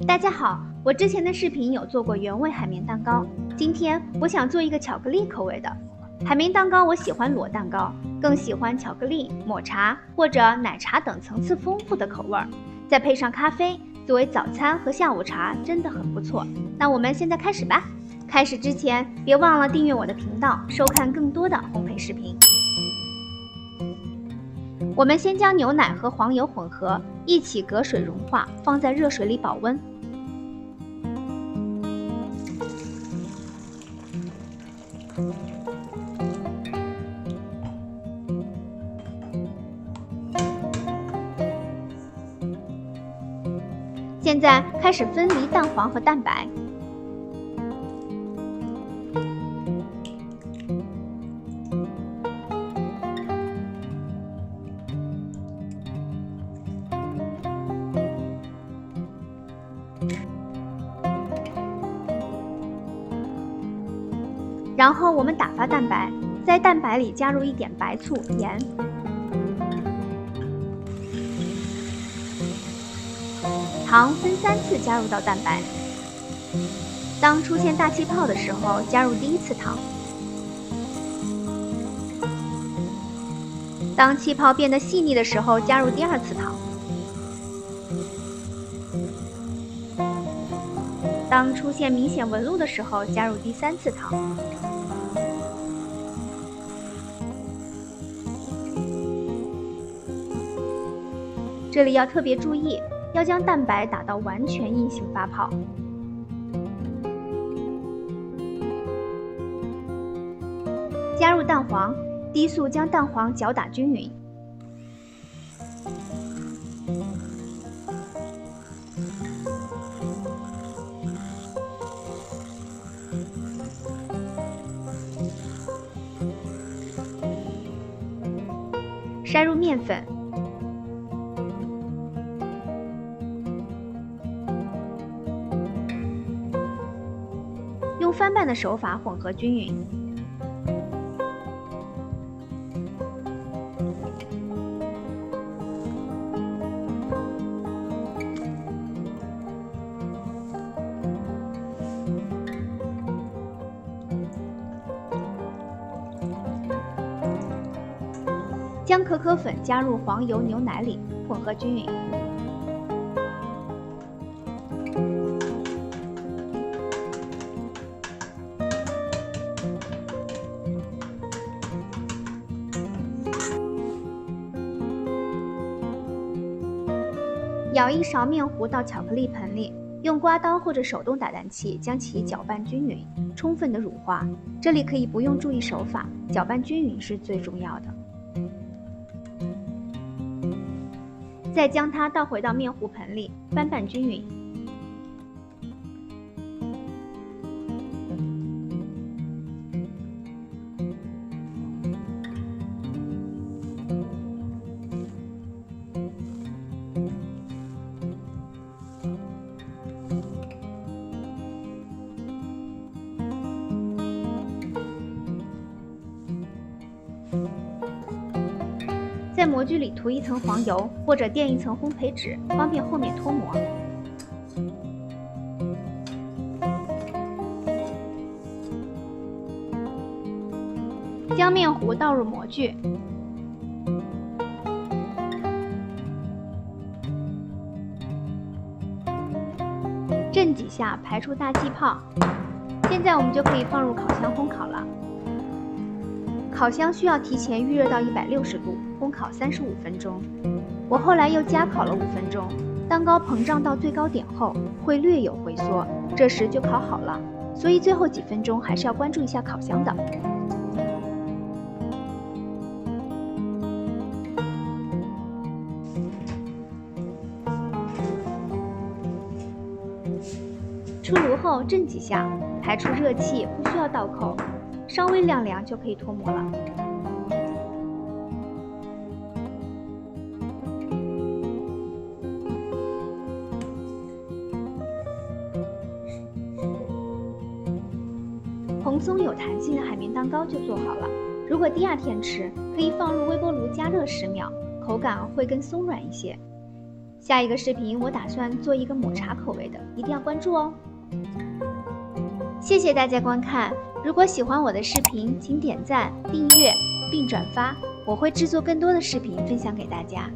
大家好，我之前的视频有做过原味海绵蛋糕，今天我想做一个巧克力口味的海绵蛋糕。我喜欢裸蛋糕，更喜欢巧克力、抹茶或者奶茶等层次丰富的口味，再配上咖啡，作为早餐和下午茶真的很不错。那我们现在开始吧。开始之前别忘了订阅我的频道，收看更多的烘焙视频。我们先将牛奶和黄油混合，一起隔水融化，放在热水里保温。现在开始分离蛋黄和蛋白。然后我们打发蛋白，在蛋白里加入一点白醋、盐。糖分3次加入到蛋白。当出现大气泡的时候，加入第1次糖。当气泡变得细腻的时候，加入第2次糖。当出现明显纹路的时候，加入第3次糖。这里要特别注意，要将蛋白打到完全硬性发泡。加入蛋黄，低速将蛋黄搅打均匀。筛入面粉，用翻拌的手法混合均匀。将可可粉加入黄油牛奶里，混合均匀。舀1勺面糊到巧克力盆里，用刮刀或者手动打蛋器将其搅拌均匀，充分的乳化。这里可以不用注意手法，搅拌均匀是最重要的。再将它倒回到面糊盆里，翻拌均匀。在模具里涂1层黄油，或者垫1层烘焙纸，方便后面脱模。将面糊倒入模具，震几下，排出大气泡。现在我们就可以放入烤箱烘烤了。烤箱需要提前预热到160度，烘烤35分钟。我后来又加烤了5分钟。蛋糕膨胀到最高点后，会略有回缩，这时就烤好了。所以最后几分钟还是要关注一下烤箱的。出炉后震几下，排出热气，不需要倒扣。稍微晾凉就可以脱模了。蓬松有弹性的海绵蛋糕就做好了。如果第2天吃，可以放入微波炉加热10秒，口感会更松软一些。下一个视频我打算做一个抹茶口味的，一定要关注哦。谢谢大家观看，如果喜欢我的视频，请点赞、订阅并转发，我会制作更多的视频分享给大家。